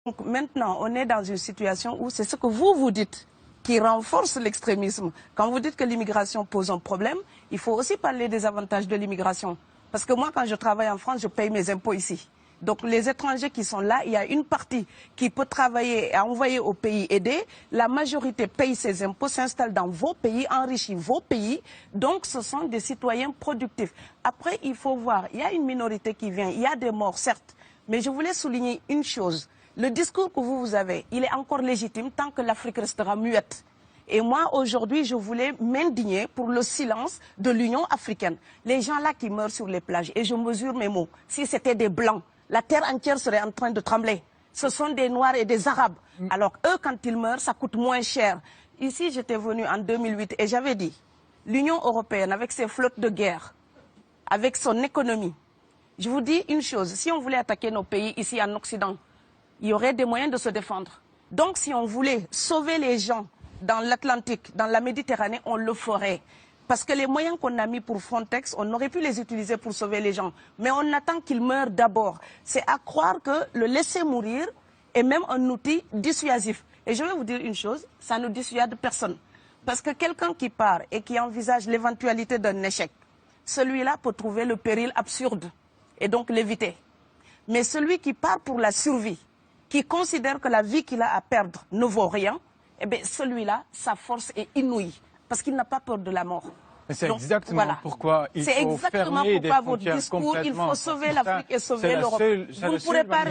Donc maintenant, on est dans une situation où c'est ce que vous dites qui renforce l'extrémisme. Quand vous dites que l'immigration pose un problème, il faut aussi parler des avantages de l'immigration. Parce que moi, quand je travaille en France, je paye mes impôts ici. Donc les étrangers qui sont là, il y a une partie qui peut travailler et envoyer au pays aidé. La majorité paye ses impôts, s'installe dans vos pays, enrichit vos pays. Donc ce sont des citoyens productifs. Après, il faut voir, il y a une minorité qui vient, il y a des morts, certes. Mais je voulais souligner une chose. Le discours que vous avez, il est encore légitime tant que l'Afrique restera muette. Et moi, aujourd'hui, je voulais m'indigner pour le silence de l'Union africaine. Les gens là qui meurent sur les plages, et je mesure mes mots, si c'était des Blancs, la terre entière serait en train de trembler. Ce sont des Noirs et des Arabes. Alors eux, quand ils meurent, ça coûte moins cher. Ici, j'étais venu en 2008 et j'avais dit, l'Union européenne, avec ses flottes de guerre, avec son économie, je vous dis une chose, si on voulait attaquer nos pays ici en Occident, il y aurait des moyens de se défendre. Donc si on voulait sauver les gens dans l'Atlantique, dans la Méditerranée, on le ferait. Parce que les moyens qu'on a mis pour Frontex, on aurait pu les utiliser pour sauver les gens. Mais on attend qu'ils meurent d'abord. C'est à croire que le laisser mourir est même un outil dissuasif. Et je vais vous dire une chose, ça ne dissuade personne. Parce que quelqu'un qui part et qui envisage l'éventualité d'un échec, celui-là peut trouver le péril absurde et donc l'éviter. Mais celui qui part pour la survie, qui considère que la vie qu'il a à perdre ne vaut rien, eh bien celui-là, sa force est inouïe, parce qu'il n'a pas peur de la mort. C'est exactement pourquoi il faut fermer des frontières discours, il faut sauver l'Afrique et sauver l'Europe. Vous ne pourrez pas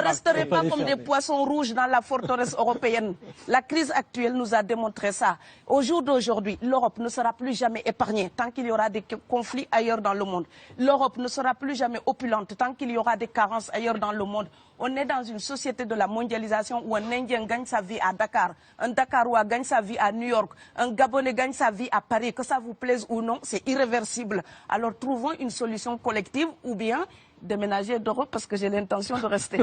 resterez pas comme des poissons rouges dans la forteresse européenne. La crise actuelle nous a démontré ça. Au jour d'aujourd'hui, l'Europe ne sera plus jamais épargnée tant qu'il y aura des conflits ailleurs dans le monde. L'Europe ne sera plus jamais opulente tant qu'il y aura des carences ailleurs dans le monde. On est dans une société de la mondialisation où un Indien gagne sa vie à Dakar, un Dakarois gagne sa vie à New York, un Gabonais gagne sa vie à Paris. Que ça vous plaise ou non, c'est irréversible. Alors trouvons une solution collective ou bien déménager d'Europe parce que j'ai l'intention de rester.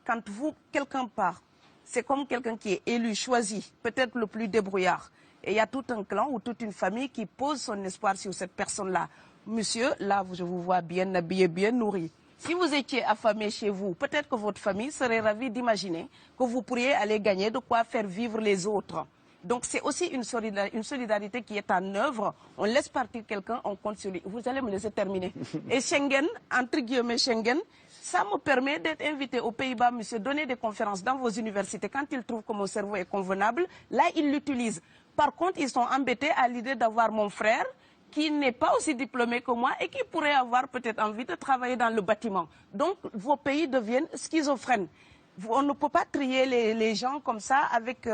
Quand quelqu'un part, c'est comme quelqu'un qui est élu, choisi, peut-être le plus débrouillard. Et il y a tout un clan ou toute une famille qui pose son espoir sur cette personne-là. Monsieur, là, je vous vois bien habillé, bien nourri. Si vous étiez affamé chez vous, peut-être que votre famille serait ravie d'imaginer que vous pourriez aller gagner de quoi faire vivre les autres. Donc c'est aussi une solidarité qui est en œuvre. On laisse partir quelqu'un, on compte sur lui. Vous allez me laisser terminer. Et Schengen, entre guillemets Schengen, ça me permet d'être invité aux Pays-Bas, monsieur, donner des conférences dans vos universités. Quand ils trouvent que mon cerveau est convenable, là, ils l'utilisent. Par contre, ils sont embêtés à l'idée d'avoir mon frère, qui n'est pas aussi diplômé que moi et qui pourrait avoir peut-être envie de travailler dans le bâtiment. Donc, vos pays deviennent schizophrènes. On ne peut pas trier les gens comme ça avec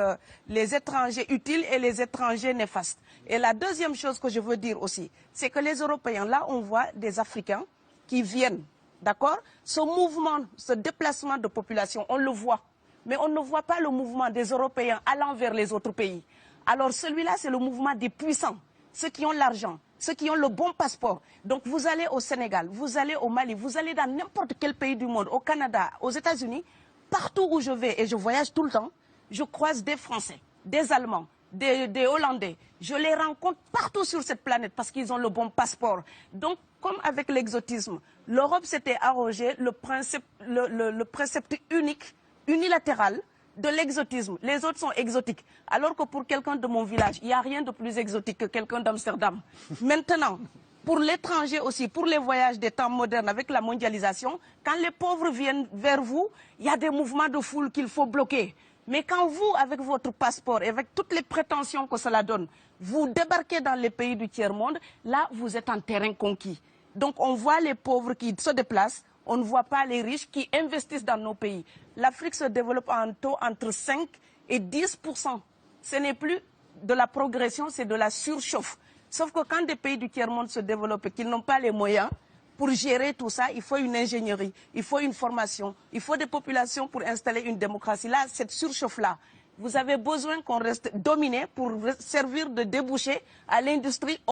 les étrangers utiles et les étrangers néfastes. Et la deuxième chose que je veux dire aussi, c'est que les Européens, là, on voit des Africains qui viennent, d'accord? Ce mouvement, ce déplacement de population, on le voit. Mais on ne voit pas le mouvement des Européens allant vers les autres pays. Alors celui-là, c'est le mouvement des puissants, ceux qui ont l'argent, ceux qui ont le bon passeport. Donc vous allez au Sénégal, vous allez au Mali, vous allez dans n'importe quel pays du monde, au Canada, aux États-Unis, partout où je vais, et je voyage tout le temps, je croise des Français, des Allemands, des Hollandais. Je les rencontre partout sur cette planète parce qu'ils ont le bon passeport. Donc, comme avec l'exotisme, l'Europe s'était arrogé le précepte unique, unilatéral, de l'exotisme. Les autres sont exotiques. Alors que pour quelqu'un de mon village, il n'y a rien de plus exotique que quelqu'un d'Amsterdam. Maintenant, pour l'étranger aussi, pour les voyages des temps modernes avec la mondialisation, quand les pauvres viennent vers vous, il y a des mouvements de foule qu'il faut bloquer. Mais quand vous, avec votre passeport et avec toutes les prétentions que cela donne, vous débarquez dans les pays du tiers-monde, là, vous êtes en terrain conquis. Donc, on voit les pauvres qui se déplacent, on ne voit pas les riches qui investissent dans nos pays. L'Afrique se développe en taux entre 5 et 10%. Ce n'est plus de la progression, c'est de la surchauffe. Sauf que quand des pays du tiers-monde se développent et qu'ils n'ont pas les moyens, pour gérer tout ça, il faut une ingénierie, il faut une formation, il faut des populations pour installer une démocratie. Là, cette surchauffe-là, vous avez besoin qu'on reste dominé pour servir de débouché à l'industrie.